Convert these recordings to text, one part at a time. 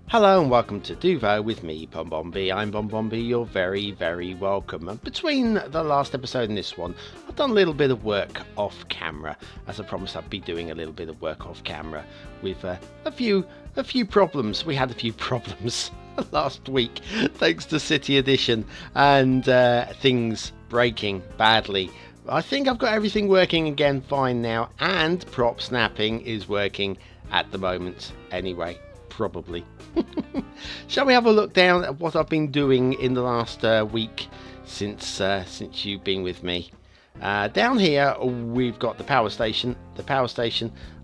Hello and welcome to Deauveau with me, BonBonB. I'm BonBonB, you're very, very welcome. And between the last episode and this one, I've done a little bit of work off camera. As I promised, I'd be doing a little bit of work off camera with a few problems. We had a few problems last week, thanks to City Edition, and things breaking badly. I think I've got everything working again fine now, and prop snapping is working at the moment anyway. Probably. Shall we have a look down at what I've been doing in the last week since you've been with me? Down here we've got the power station.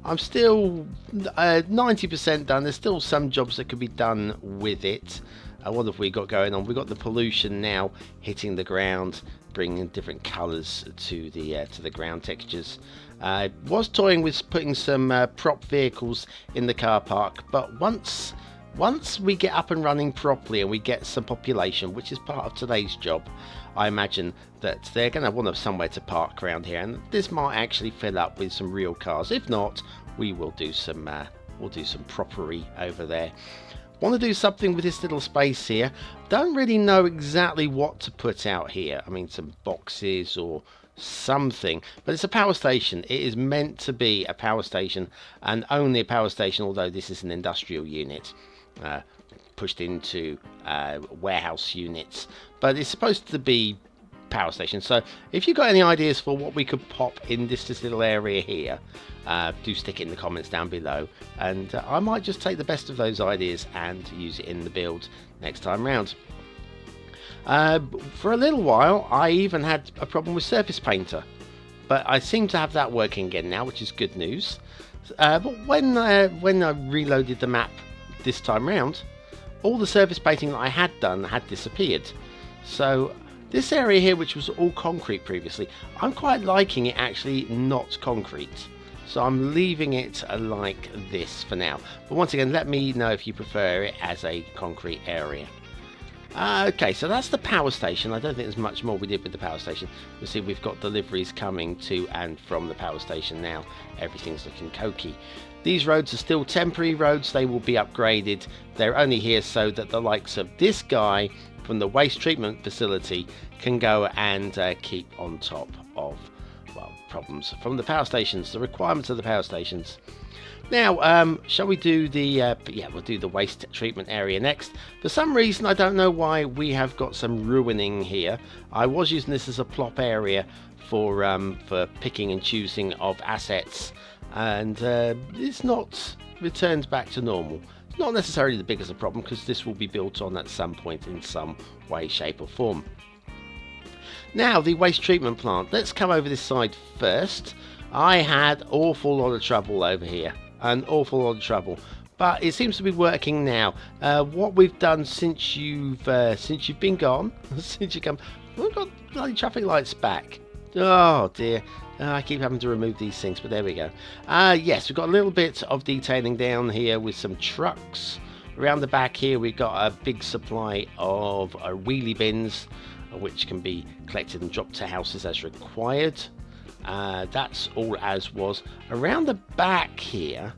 I'm still 90% done. There's still some jobs that could be done with it. What have we got going on? We've got the pollution now hitting the ground, bringing different colours to the ground textures. I was toying with putting some prop vehicles in the car park, but once we get up and running properly and we get some population, which is part of today's job, I imagine that they're going to want somewhere to park around here, and this might actually fill up with some real cars. If not, we will do some propery over there. Want to do something with this little space here. Don't really know exactly what to put out here. I mean, some boxes or something, but it's a power station. It is meant to be a power station, and only a power station, although this is an industrial unit pushed into warehouse units, but it's supposed to be power station. So if you've got any ideas for what we could pop in this little area here, do stick it in the comments down below, and I might just take the best of those ideas and use it in the build next time round. For a little while I even had a problem with Surface Painter, but I seem to have that working again now, which is good news. But when I reloaded the map this time round, all the surface painting that I had done had disappeared. So this area here, which was all concrete previously, I'm quite liking it actually not concrete. So I'm leaving it like this for now. But once again, let me know if you prefer it as a concrete area. Okay, so that's the power station. I don't think there's much more we did with the power station. You see, we've got deliveries coming to and from the power station now. Everything's looking cokey. These roads are still temporary roads. They will be upgraded. They're only here so that the likes of this guy from the waste treatment facility can go and keep on top of, well, problems from the power stations, the requirements of the power stations. Now, shall we do the we'll do the waste treatment area next. For some reason, I don't know why, we have got some ruining here. I was using this as a plop area for picking and choosing of assets, and it's not returned back to normal. It's not necessarily the biggest of a problem, because this will be built on at some point in some way, shape or form. Now, the waste treatment plant. Let's come over this side first. I had an awful lot of trouble over here. An awful lot of trouble, but it seems to be working now. What we've done since you've been gone, since you come, we've got bloody traffic lights back. Oh dear, I keep having to remove these things, but there we go. Yes, we've got a little bit of detailing down here with some trucks. Around the back here, we've got a big supply of wheelie bins, which can be collected and dropped to houses as required. That's all as was. Around the back here,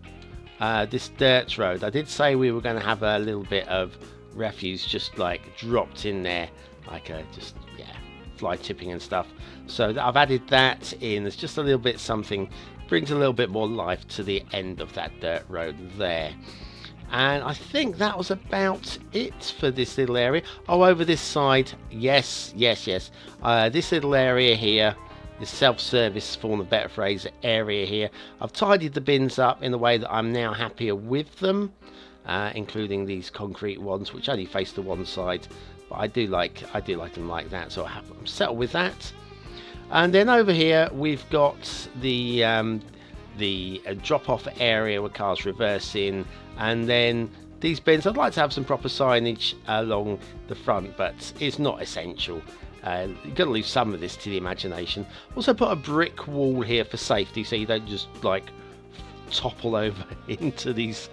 this dirt road, I did say we were going to have a little bit of refuse just like dropped in there, like fly tipping and stuff. So I've added that in. There's just a little bit something, brings a little bit more life to the end of that dirt road there. And I think that was about it for this little area. Oh, over this side, yes. This little area here, this self-service, for want of a better phrase, area here, I've tidied the bins up in a way that I'm now happier with them, including these concrete ones, which only face the one side, but I do like them like that, so I'm settled with that. And then over here we've got the drop-off area where cars reverse in, and then these bins. I'd like to have some proper signage along the front, but it's not essential. You've got to leave some of this to the imagination. Also put a brick wall here for safety, so you don't just like topple over into these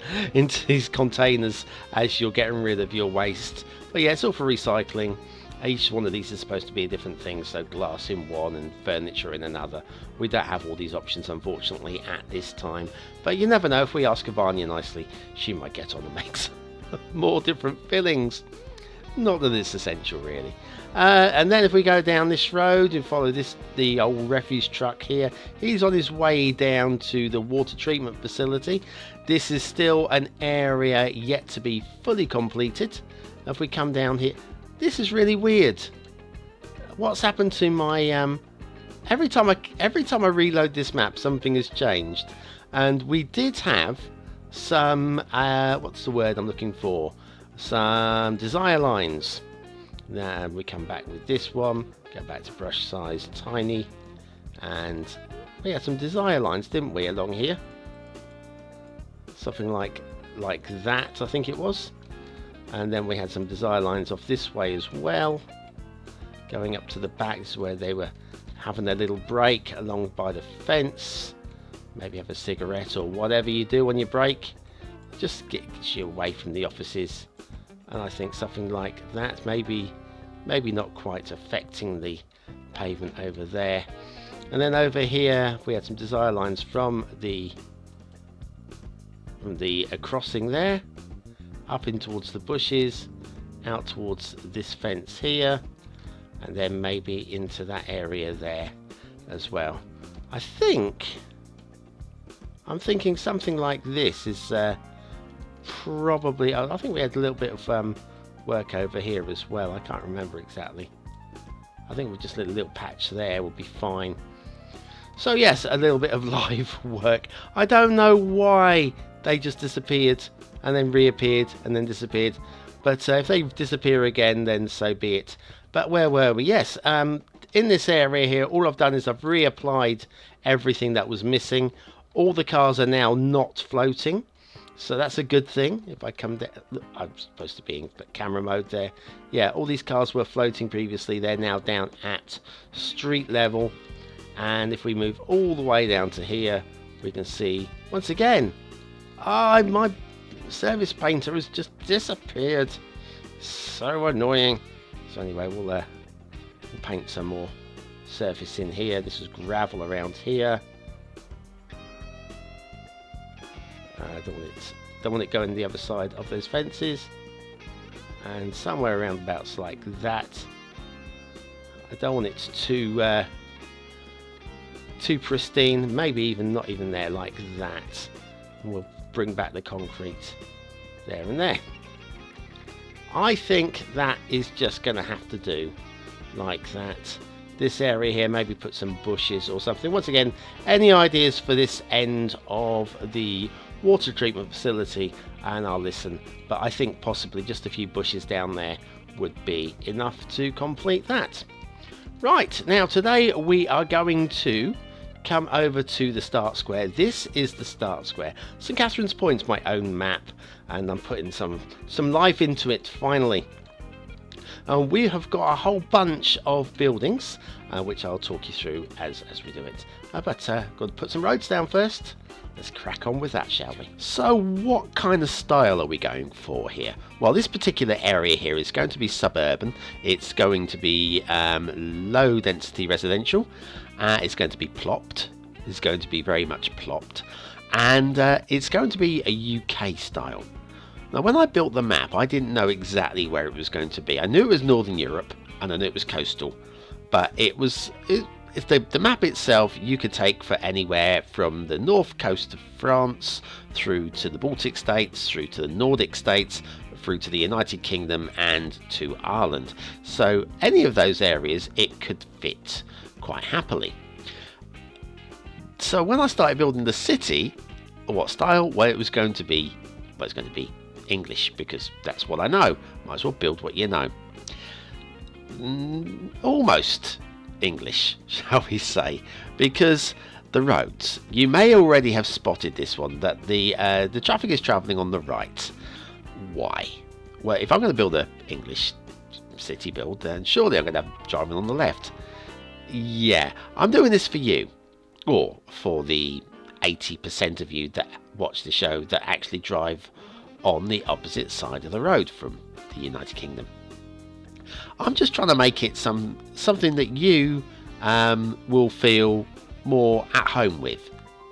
containers as you're getting rid of your waste. But yeah, it's all for recycling. Each one of these is supposed to be a different thing, so glass in one and furniture in another. We don't have all these options, unfortunately, at this time. But you never know, if we ask Ivania nicely, she might get on and make some. More different fillings. Not that it's essential, really. And then if we go down this road and follow the old refuse truck here, he's on his way down to the water treatment facility. This is still an area yet to be fully completed. If we come down here, this is really weird. What's happened to my every time I reload this map, something has changed. And we did have some what's the word I'm looking for? Some desire lines. Now we come back with this one, go back to brush size tiny, and we had some desire lines, didn't we, along here? Something like that, I think it was. And then we had some desire lines off this way as well, going up to the back. This is where they were having their little break along by the fence. Maybe have a cigarette or whatever you do when you break. Just gets you away from the offices. And I think something like that, maybe not quite affecting the pavement over there. And then over here we had some desire lines from the crossing there, up in towards the bushes, out towards this fence here, and then maybe into that area there as well. I'm thinking something like this is probably, I think we had a little bit of work over here as well. I can't remember exactly. I think with just a little patch there would be fine. So yes, a little bit of live work. I don't know why they just disappeared and then reappeared and then disappeared, but if they disappear again, then so be it. But where were we? Yes, in this area here, all I've done is I've reapplied everything that was missing. All the cars are now not floating, so that's a good thing. If I come down, I'm supposed to be in camera mode there. Yeah, all these cars were floating previously. They're now down at street level. And if we move all the way down to here, we can see, once again, my service painter has just disappeared. So annoying. So anyway, we'll paint some more surface in here. This is gravel around here. I don't want it going the other side of those fences, and somewhere around abouts like that. I don't want it too pristine, maybe even not even there, like that. And we'll bring back the concrete there and there. I think that is just going to have to do like that. This area here, maybe put some bushes or something. Once again, any ideas for this end of the water treatment facility, and I'll listen. But I think possibly just a few bushes down there would be enough to complete that. Right, now today we are going to come over to the start square. This is the start square. St Catherine's Point's my own map, and I'm putting some life into it finally. We have got a whole bunch of buildings, which I'll talk you through as we do it. But got to put some roads down first. Let's crack on with that, shall we? So what kind of style are we going for here? Well, this particular area here is going to be suburban. It's going to be low density residential. It's going to be plopped. It's going to be very much plopped. And it's going to be a UK style. Now, when I built the map, I didn't know exactly where it was going to be. I knew it was Northern Europe, and I knew it was coastal. But the map itself, you could take for anywhere from the north coast of France, through to the Baltic states, through to the Nordic states, through to the United Kingdom, and to Ireland. So any of those areas, it could fit quite happily. So when I started building the city, what style? Well, it was going to be English, because that's what I know. Might as well build what you know. Almost English, shall we say, because the roads, you may already have spotted this one, that the traffic is travelling on the right. Why? Well, if I'm going to build an English city build, then surely I'm going to have driving on the left. Yeah, I'm doing this for you, or for the 80% of you that watch the show that actually drive on the opposite side of the road from the United Kingdom. I'm just trying to make it something that you will feel more at home with.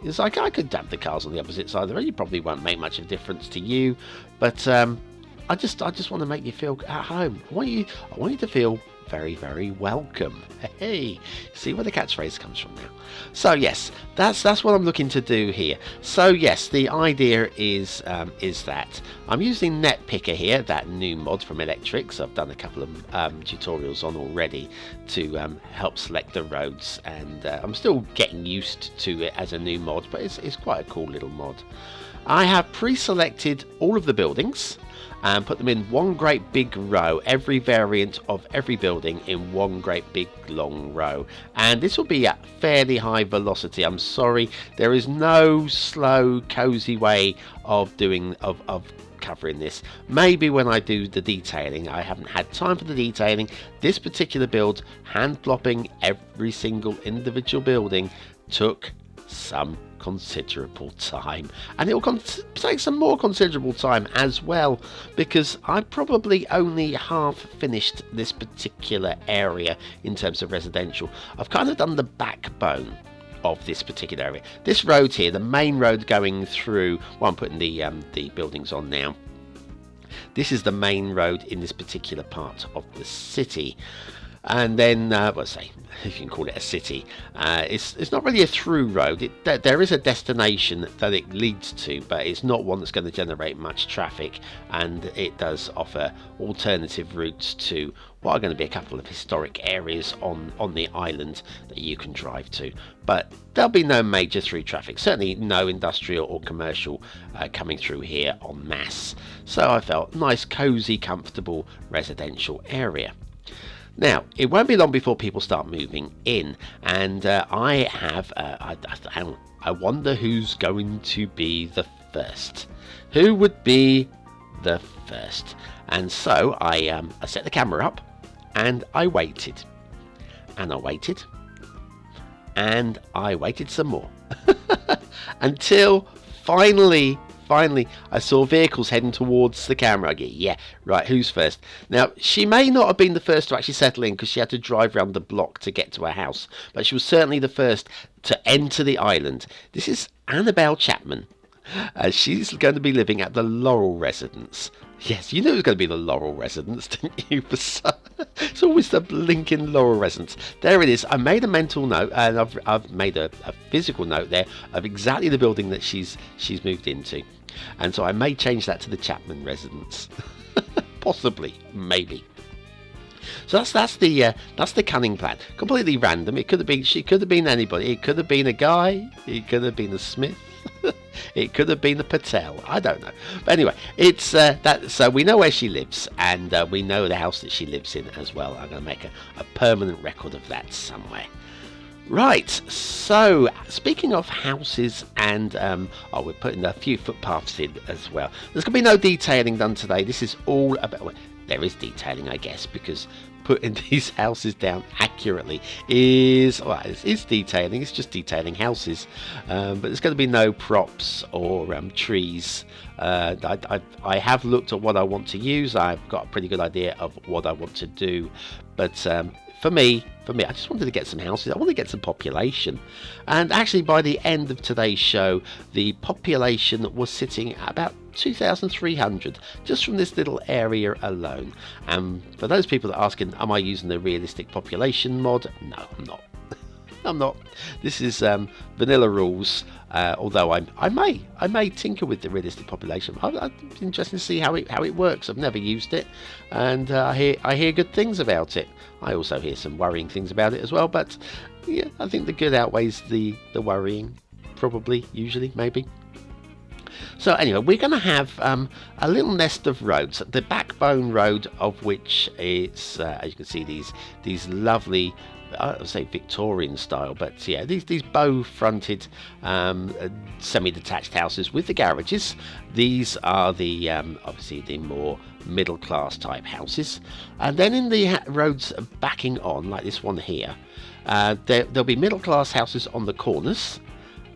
It's like I could have the cars on the opposite side of the road. You probably won't make much of a difference to you, but I just want to make you feel at home. I want you to feel very, very welcome. Hey, see where the catchphrase comes from now. So yes, that's what I'm looking to do here. So yes, the idea is that I'm using Net Picker here, that new mod from Electrics. I've done a couple of tutorials on already to help select the roads, and I'm still getting used to it as a new mod, but it's quite a cool little mod. I have pre-selected all of the buildings and put them in one great big row, every variant of every building in one great big long row, and this will be at fairly high velocity. I'm sorry, there is no slow cozy way of covering this. Maybe when I do the detailing. I haven't had time for the detailing. This particular build, hand plopping every single individual building, took some considerable time, and it will take some more considerable time as well, because I probably only half finished this particular area in terms of residential. I've kind of done the backbone of this particular area. This road here, the main road going through, well, I'm putting the buildings on now. This is the main road in this particular part of the city. And then, say, if you can call it a city, it's not really a through road. There is a destination that it leads to, but it's not one that's going to generate much traffic, and it does offer alternative routes to what are going to be a couple of historic areas on the island that you can drive to. But there'll be no major through traffic, certainly no industrial or commercial coming through here en masse. So I felt nice, cosy, comfortable residential area. Now, it won't be long before people start moving in, and I wonder who's going to be the first. Who would be the first? And so I set the camera up, and I waited, and I waited, and I waited some more, until finally I saw vehicles heading towards the camera. I go, yeah, right, who's first? Now, she may not have been the first to actually settle in, because she had to drive around the block to get to her house, but she was certainly the first to enter the island. This is Annabelle Chapman. She's going to be living at the Laurel Residence. Yes, you knew it was going to be the Laurel Residence, didn't you? It's always the blinking Laurel Residence. There it is. I made a mental note, and I've made a physical note there of exactly the building that she's moved into. And so I may change that to the Chapman Residence. Possibly, maybe. So that's the cunning plan. Completely random. She could have been anybody. It could have been a guy. It could have been a Smith. It could have been a Patel. I don't know. But anyway, it's that. So we know where she lives, and we know the house that she lives in as well. I'm going to make a permanent record of that somewhere. Right, so speaking of houses, and we're putting a few footpaths in as well. There's going to be no detailing done today. This is all about, well, there is detailing, I guess, because putting these houses down accurately is, well, it's detailing. It's just detailing houses, but there's going to be no props or trees. I have looked at what I want to use. I've got a pretty good idea of what I want to do, but For me, I just wanted to get some houses. I want to get some population. And actually, by the end of today's show, the population was sitting at about 2,300, just from this little area alone. And for those people that are asking, am I using the realistic population mod? No, I'm not. I'm not. This is vanilla rules. Although I may tinker with the realistic population. It's interesting to see how it works. I've never used it, and I hear good things about it. I also hear some worrying things about it as well. But yeah, I think the good outweighs the worrying. Probably, usually, maybe. So anyway, we're going to have a little nest of roads. The backbone road of which is, as you can see, these lovely, I would say Victorian style, but yeah, these bow-fronted semi-detached houses with the garages. These are the obviously the more middle-class type houses. And then in the roads backing on, like this one here, there'll be middle-class houses on the corners.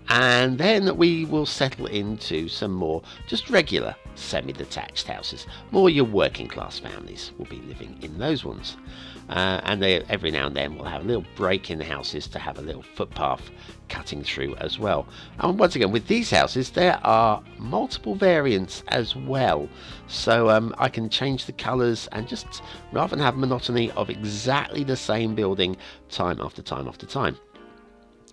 And then we will settle into some more just regular semi-detached houses. More your working class families will be living in those ones. And every now and then we'll have a little break in the houses to have a little footpath cutting through as well. And once again, with these houses, there are multiple variants as well. So I can change the colours and just, rather than have monotony of exactly the same building time after time after time.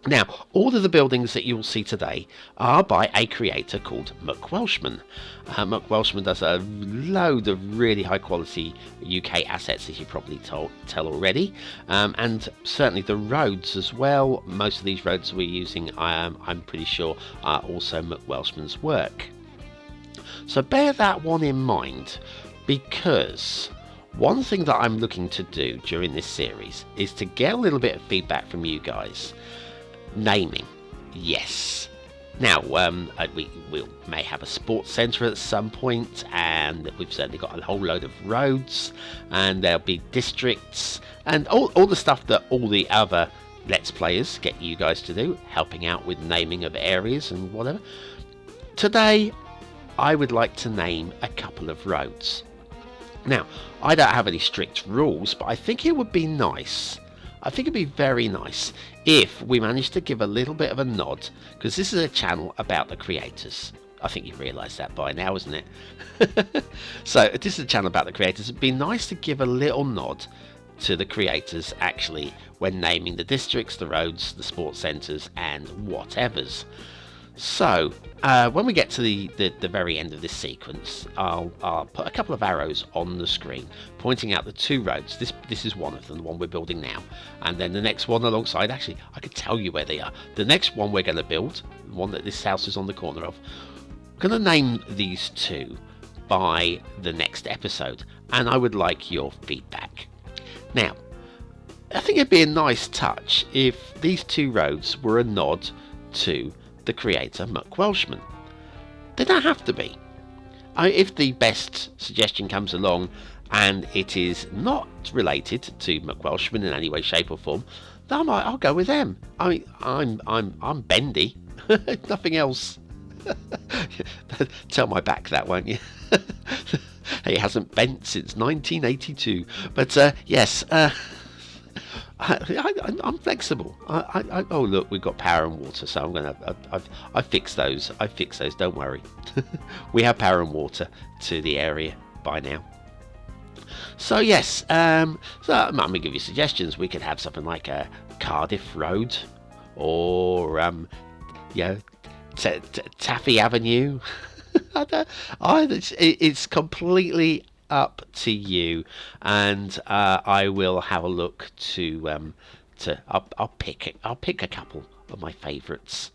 Now, all of the buildings that you will see today are by a creator called Macwelshman. Macwelshman does a load of really high quality UK assets, as you probably tell already, and certainly the roads as well. Most of these roads we're using, I'm pretty sure, are also Macwelshman's work. So bear that one in mind, because one thing that I'm looking to do during this series is to get a little bit of feedback from you guys. Naming, yes. Now, we may have a sports centre at some point, and we've certainly got a whole load of roads, and there'll be districts, and all the stuff that all the other Let's Players get you guys to do, helping out with naming of areas and whatever. Today, I would like to name a couple of roads. Now, I don't have any strict rules, but I think it would be nice. I think it'd be very nice if we managed to give a little bit of a nod, because this is a channel about the creators. I think you realise that by now, isn't it? So this is a channel about the creators. It'd be nice to give a little nod to the creators actually when naming the districts, the roads, the sports centres and whatevers. So when we get to the very end of this sequence, I'll put a couple of arrows on the screen pointing out the two roads. This is one of them, the one we're building now, and then the next one alongside. Actually, I could tell you where they are. The next one we're going to build, the one that this house is on the corner of, I'm going to name these two by the next episode, and I would like your feedback. Now, I think it'd be a nice touch if these two roads were a nod to the creator Macwelshman. They don't have to be. If the best suggestion comes along and it is not related to Macwelshman in any way, shape or form, then I'll go with them. I mean, I'm bendy. Nothing else. Tell my back that, won't you? It hasn't bent since 1982. But yes. I'm flexible. Oh look, we've got power and water, so I'm gonna. I fix those. Don't worry. We have power and water to the area by now. So yes. So I'm gonna give you suggestions. We could have something like a Cardiff Road, or Taffy Avenue. It's completely up to you, and I will have a look to I'll pick a couple of my favourites,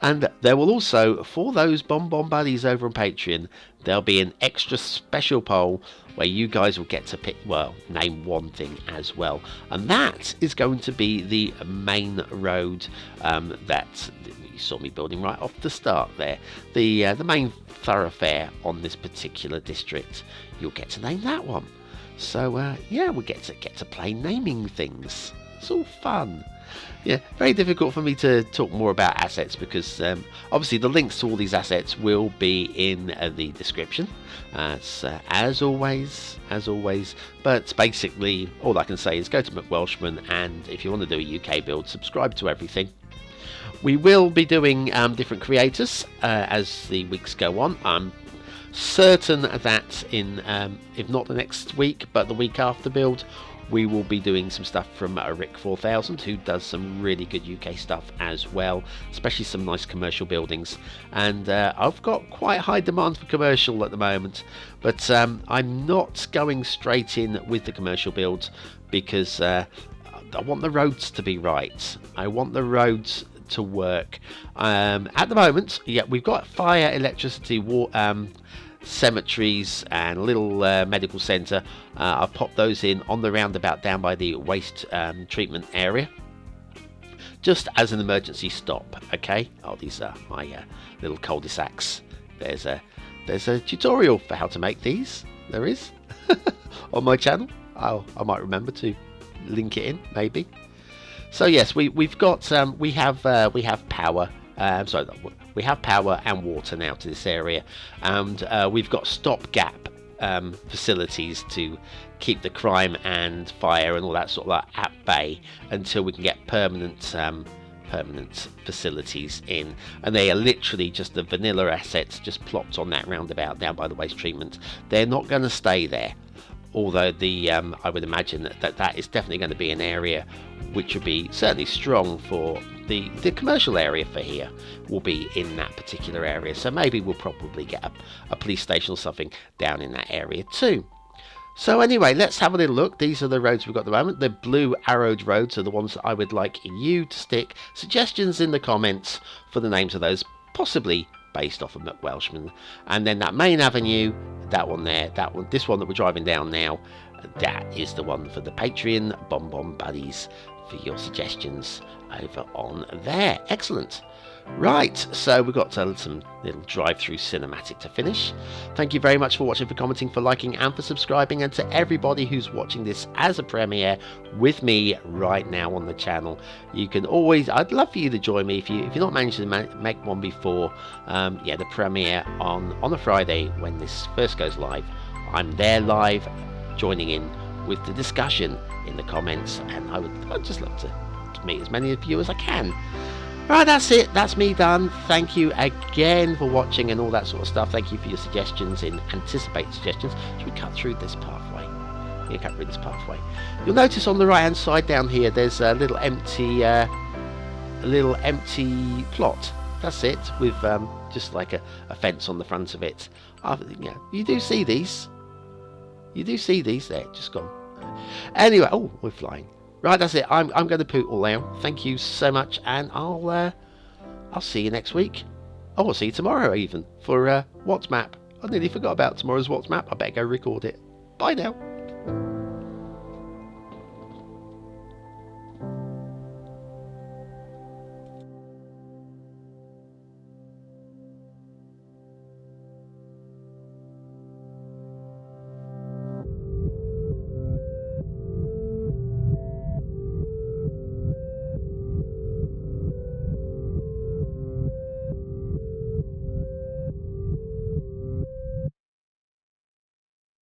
and there will also, for those BonBonB buddies over on Patreon, there'll be an extra special poll where you guys will get to name one thing as well, and that is going to be the main road that you saw me building right off the start there, the main thoroughfare on this particular district. You'll get to name that one. So yeah, we get to play naming things. It's all fun. Yeah, very difficult for me to talk more about assets because obviously the links to all these assets will be in the description, as always. But basically, all I can say is go to Macwelshman, and if you want to do a UK build, subscribe to everything. We will be doing different creators as the weeks go on. I'm certain that in, if not the next week, but the week after build, we will be doing some stuff from RICO 4000, who does some really good UK stuff as well, especially some nice commercial buildings. And I've got quite high demand for commercial at the moment, but I'm not going straight in with the commercial build because I want the roads to be right. I want the roads to work. At the moment, yeah, we've got fire, electricity, water, cemeteries and a little medical centre. I'll pop those in on the roundabout down by the waste treatment area, just as an emergency stop. Okay. Oh, these are my little cul-de-sacs. There's a tutorial for how to make these. There is on my channel. I might remember to link it in maybe. So yes, we have power So we have power and water now to this area, and we've got stopgap facilities to keep the crime and fire and all that sort of like at bay until we can get permanent facilities in, and they are literally just the vanilla assets just plopped on that roundabout down by the waste treatment. They're not going to stay there, although I would imagine that is definitely going to be an area which would be certainly strong for the commercial area for here will be in that particular area. So maybe we'll probably get a police station or something down in that area too. So anyway, let's have a little look. These are the roads we've got at the moment. The blue arrowed roads are the ones that I would like you to stick suggestions in the comments for the names of those, possibly based off of Macwelshman. And then that main avenue, that one there, this one that we're driving down now, that is the one for the Patreon BonBonB buddies for your suggestions over on there. Excellent. Right, so we've got some little drive-through cinematic to finish. Thank you very much for watching, for commenting, for liking, and for subscribing. And to everybody who's watching this as a premiere with me right now on the channel, you can always, I'd love for you to join me if you're not managed to make one before. The premiere on a Friday when this first goes live. I'm there live, joining in with the discussion in the comments, and I'd just love to meet as many of you as I can. Right, that's it. That's me done. Thank you again for watching and all that sort of stuff. Thank you for your suggestions and anticipated suggestions. Should we cut through this pathway? Yeah, cut through this pathway. You'll notice on the right-hand side down here, there's a little empty plot. That's it, with just like a fence on the front of it. You do see these. You do see these there. Just gone. Anyway, oh, we're flying. Right, that's it. I'm going to put all out. Thank you so much, and I'll see you next week. Oh, I'll see you tomorrow even for What's Map. I nearly forgot about tomorrow's What's Map. I better go record it. Bye now.